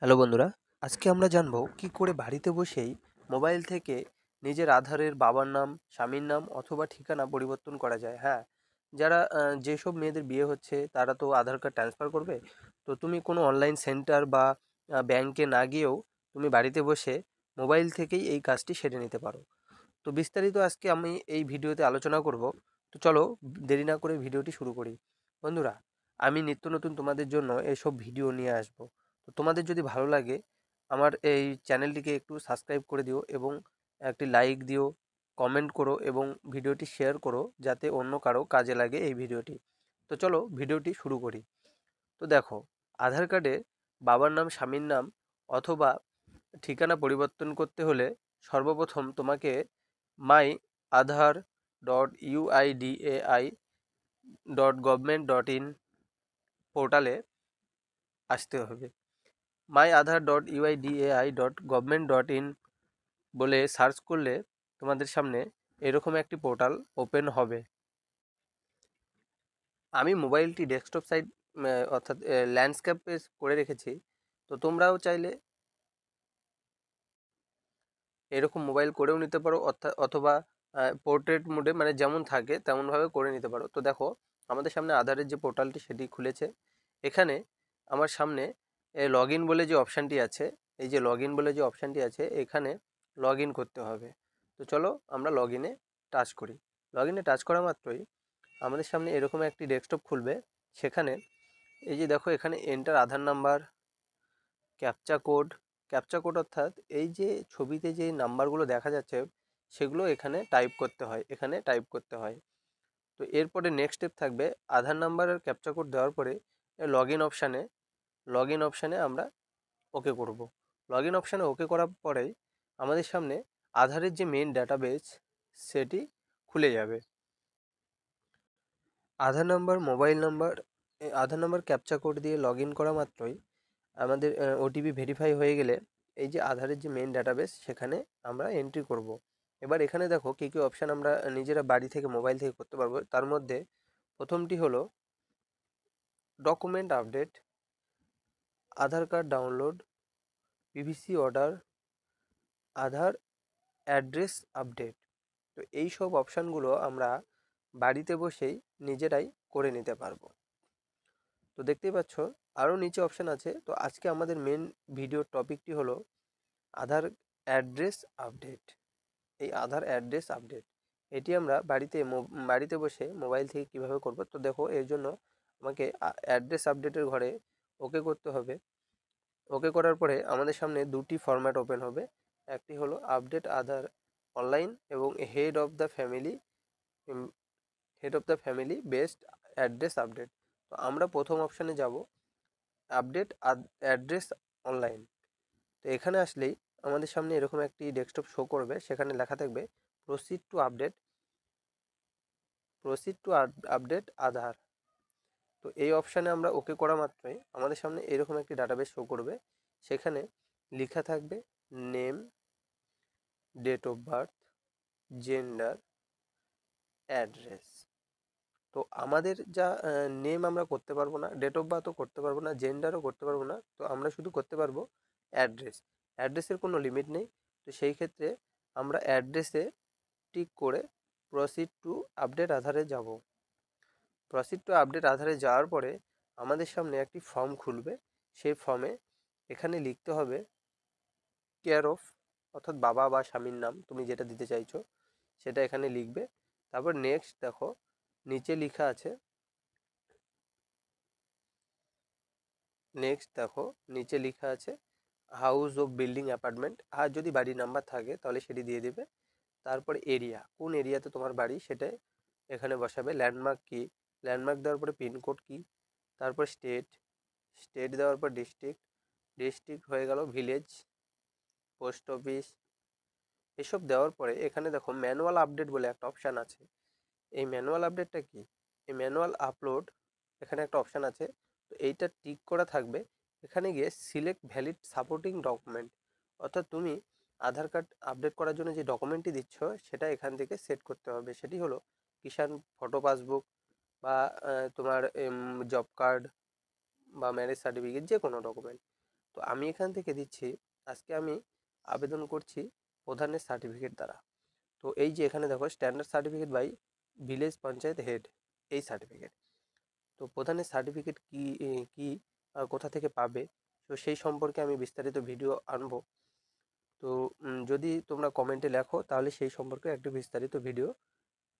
Hello বন্ধুরা, আজকে আমরা জানবো কি করে বাড়িতে বসেই মোবাইল থেকে নিজের আধারের বাবার নাম, স্বামীর নাম অথবা ঠিকানা পরিবর্তন করা যায়। হ্যাঁ, যারা যেসব মেয়েদের বিয়ে হচ্ছে তারা তো আধার কার্ড ট্রান্সফার করবে। তো তুমি কোনো অনলাইন সেন্টার বা ব্যাংকে না গিয়েও তুমি বাড়িতে বসে মোবাইল থেকেই এই কাজটি সেরে নিতে পারো। তো বিস্তারিত আজকে আমি এই ভিডিওতে আলোচনা করব। তো চলো দেরি না করে ভিডিওটি শুরু করি। বন্ধুরা, আমি নিত্য নতুন তোমাদের জন্য এসব ভিডিও নিয়ে আসব। তো তোমাদের যদি ভালো লাগে আমার এই চ্যানেলটিকে একটু সাবস্ক্রাইব করে দিও এবং একটি লাইক দিও, কমেন্ট করো এবং ভিডিওটি শেয়ার করো যাতে অন্য কারো কাজে লাগে এই ভিডিওটি। তো চলো ভিডিওটি শুরু করি। তো দেখো, আধার কার্ডে বাবার নাম, স্বামীর নাম অথবা ঠিকানা পরিবর্তন করতে হলে সর্বপ্রথম তোমাকে মাই আধার .uidai.gov.in পোর্টালে আসতে হবে। মাই আধার .uidai.gov.in বলে সার্চ করলে তোমাদের সামনে এরকম একটি পোর্টাল ওপেন হবে। আমি মোবাইলটি ডেস্কটপ সাইট অর্থাৎ ল্যান্ডস্কেপে করে রেখেছি। তো তোমরাও চাইলে এরকম মোবাইল করেও নিতে পারো অথবা পোর্ট্রেট মোডে মানে যেমন থাকে তেমনভাবে করে নিতে পারো। তো দেখো, আমাদের সামনে আধারের যে পোর্টালটি সেটি খুলেছে। এখানে আমার সামনে লগ ইন বলে যে অপশানটি আছে, এই যে লগ ইন বলে যে অপশানটি আছে এখানে লগ ইন করতে হবে। তো চলো আমরা লগ ইনে টাচ করি। লগ ইনে টাচ করা মাত্রই আমাদের সামনে এরকম একটি ডেস্কটপ খুলবে। সেখানে এই যে দেখো, এখানে enter Aadhaar number, captcha code. Captcha code অর্থাৎ এই যে ছবিতে যে নাম্বারগুলো দেখা যাচ্ছে সেগুলো এখানে টাইপ করতে হয়। তো এরপরে নেক্সট স্টেপ থাকবে আধার নাম্বার আর ক্যাপচা কোড দেওয়ার পরে লগ ইন অপশানে আমরা ওকে করব। লগ ইন অপশানে ওকে করার পরেই আমাদের সামনে আধারের যে মেইন ডাটাবেস সেটি খুলে যাবে। আধার নাম্বার, মোবাইল নাম্বার, আধার নাম্বার ক্যাপচা কোড দিয়ে লগ ইন করা মাত্রই আমাদের ওটিপি ভেরিফাই হয়ে গেলে এই যে আধারের যে মেইন ডাটাবেস সেখানে আমরা এন্ট্রি করব। এবার এখানে দেখো কী কী অপশান আমরা নিজেরা বাড়ি থেকে মোবাইল থেকে করতে পারবো। তার মধ্যে প্রথমটি হলো ডকুমেন্ট আপডেট, আধার কার্ড ডাউনলোড, পিভিসি অর্ডার, আধার অ্যাড্রেস আপডেট। তো এই সব অপশানগুলো আমরা বাড়িতে বসেই নিজেরাই করে নিতে পারবো। তো দেখতেই পাচ্ছ আরও নিচে অপশান আছে। তো আজকে আমাদের মেন ভিডিওর টপিকটি হলো আধার অ্যাড্রেস আপডেট। এই আধার অ্যাড্রেস আপডেট এটি আমরা বাড়িতে বসে মোবাইল থেকে কিভাবে করব। তো দেখো, এর জন্য আমাকে অ্যাড্রেস আপডেটের ঘরে ওকে করতে হবে। ওকে করার পরে আমাদের সামনে দুটি ফরম্যাট ওপেন হবে। একটি হলো আপডেট আধার অনলাইন এবং head of the family based address update. তো আমরা প্রথম অপশানে যাব, আপডেট অ্যাড্রেস অনলাইন। তো এখানে আসলেই আমাদের সামনে এরকম একটি ডেস্কটপ শো করবে। সেখানে লেখা থাকবে প্রসিড টু আপডেট আধার। তো এই অপশানে আমরা ওকে করা মাত্রই আমাদের সামনে এরকম একটি ডাটাবেস শো করবে। সেখানে লেখা থাকবে name, date of birth, gender, address. তো আমাদের যা নেম আমরা করতে পারবো না, ডেট অফ বার্থও করতে পারবো না, জেন্ডারও করতে পারবো না। তো আমরা শুধু করতে পারবো অ্যাড্রেস। অ্যাড্রেসের কোনো লিমিট নেই। তো সেই ক্ষেত্রে আমরা অ্যাড্রেসে টিক করে প্রসিড টু আপডেট আধারে যাব। প্রসিড টু আপডেট আধারে যাওয়ার পরে আমাদের সামনে একটি ফর্ম খুলবে। সেই ফর্মে এখানে লিখতে হবে কেয়ার অফ, অর্থাৎ বাবা বা স্বামীর নাম তুমি যেটা দিতে চাইছো সেটা এখানে লিখবে। তারপর নেক্সট দেখো, নিচে লেখা আছে হাউস অফ বিল্ডিং অ্যাপার্টমেন্ট। আর যদি বাড়ির নাম্বার থাকে তাহলে সেটি দিয়ে দেবে। তারপর এরিয়া, কোন এরিয়াতে তোমার বাড়ি সেটাই এখানে বসাবে। ল্যান্ডমার্ক দেওয়ার পরে পিনকোড কি, তারপর স্টেট দেওয়ার পর ডিস্ট্রিক্ট হয়ে গেল, ভিলেজ, পোস্ট অফিস। এসব দেওয়ার পরে এখানে দেখো ম্যানুয়াল আপডেট বলে একটা অপশান আছে। এই ম্যানুয়াল আপডেটটা কি, এই ম্যানুয়াল আপলোড এখানে একটা অপশান আছে। তো এইটা টিক করা থাকবে। এখানে গিয়ে সিলেক্ট ভ্যালিড সাপোর্টিং ডকুমেন্ট, অর্থাৎ তুমি আধার কার্ড আপডেট করার জন্য যে ডকুমেন্টটি দিচ্ছ সেটা এখান থেকে সেট করতে হবে। সেটি হলো কিষাণ ফটো পাসবুক বা তোমার জব কার্ড বা ম্যারেজ সার্টিফিকেট, যে কোনো ডকুমেন্ট। তো আমি এখান থেকে দিচ্ছি, আজকে আমি আবেদন করছি প্রধানের সার্টিফিকেট দ্বারা। তো এই যে এখানে দেখো standard certificate by village panchayat head, এই সার্টিফিকেট। তো প্রধানের সার্টিফিকেট কি কোথা থেকে পাবে, তো সেই সম্পর্কে আমি বিস্তারিত ভিডিও আনবো। তো যদি তোমরা কমেন্টে লেখো তাহলে সেই সম্পর্কে একটু বিস্তারিত ভিডিও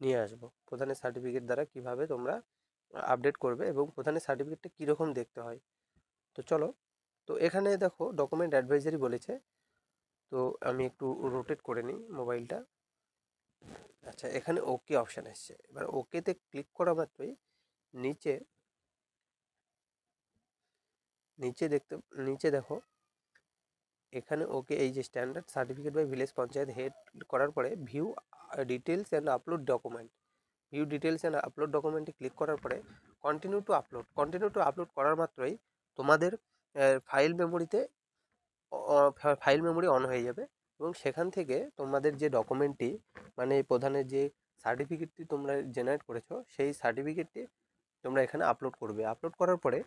নিয়ে আসবো, প্রধানের সার্টিফিকেট দ্বারা কিভাবে তোমরা আপডেট করবে এবং প্রধানের সার্টিফিকেটটা কীরকম দেখতে হয়। তো চলো, তো এখানে দেখো ডকুমেন্ট অ্যাডভাইজারি বলেছে। তো আমি একটু রোটেট করে নিই মোবাইলটা। আচ্ছা, এখানে ওকে অপশান এসছে, এবার ওকেতে ক্লিক করা মাত্রই নিচে নিচে দেখতে নিচে দেখো এখানে ওকে, এই যে standard certificate by village panchayat head করার পরে view details and upload document, view details and upload ডকুমেন্টে ক্লিক করার পরে কন্টিনিউ টু আপলোড করার মাত্রই তোমাদের ফাইল মেমোরি অন হয়ে যাবে এবং সেখান থেকে তোমাদের যে ডকুমেন্টটি, মানে প্রধানের যে সার্টিফিকেটটি তোমরা জেনারেট করেছো, সেই সার্টিফিকেটটি তোমরা এখানে আপলোড করবে। আপলোড করার পরে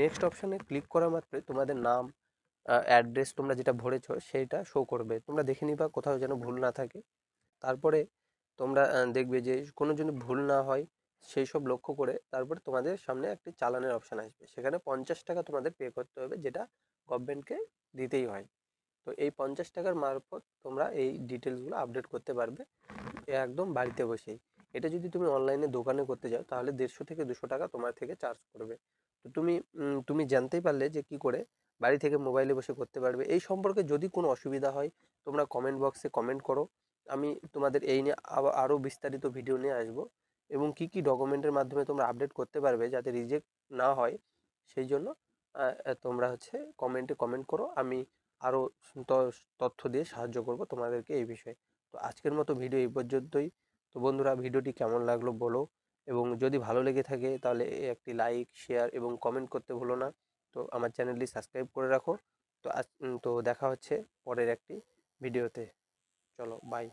নেক্সট অপশানে ক্লিক করা মাত্রই তোমাদের নাম, অ্যাড্রেস তোমরা যেটা ভরেছো সেইটা শো করবে। তোমরা দেখে নিবা কোথাও যেন ভুল না থাকে। তারপরে তোমরা দেখবে যে কোনো যদি ভুল না হয় সেই সব লক্ষ্য করে তারপরে তোমাদের সামনে একটি চালানের অপশান আসবে, সেখানে 50 টাকা তোমাদের পে করতে হবে, যেটা গভর্নমেন্টকে দিতেই হয়। তো এই 50 টাকার মারফত তোমরা এই ডিটেলসগুলো আপডেট করতে পারবে একদম বাড়িতে বসেই। এটা যদি তুমি অনলাইনে দোকানে করতে যাও তাহলে 150 থেকে 200 টাকা তোমার থেকে চার্জ করবে। তো তুমি জানতেই পারলে যে কি করে বাড়ি থেকে মোবাইলে বসে করতে পারবে। এই সম্পর্কে যদি কোনো অসুবিধা হয় তোমরা কমেন্ট বক্সে কমেন্ট করো, আমি তোমাদের এই নিয়ে আরও বিস্তারিত ভিডিও নিয়ে আসবো এবং কি কি ডকুমেন্টের মাধ্যমে তোমরা আপডেট করতে পারবে যাতে রিজেক্ট না হয়। সেই জন্য তোমরা হচ্ছে কমেন্টে কমেন্ট করো, আমি আরও তথ্য দিয়ে সাহায্য করব তোমাদেরকে এই বিষয়ে। তো আজকের মতো ভিডিও এই পর্যন্তই। তো বন্ধুরা, ভিডিওটি কেমন লাগলো বলো, এবং যদি ভালো লেগে থাকে তাহলে একটি লাইক, শেয়ার এবং কমেন্ট করতে ভুলো না। তো আমার চ্যানেলটি সাবস্ক্রাইব করে রাখো। তো দেখা হচ্ছে পরের একটি ভিডিওতে। চলো, বাই।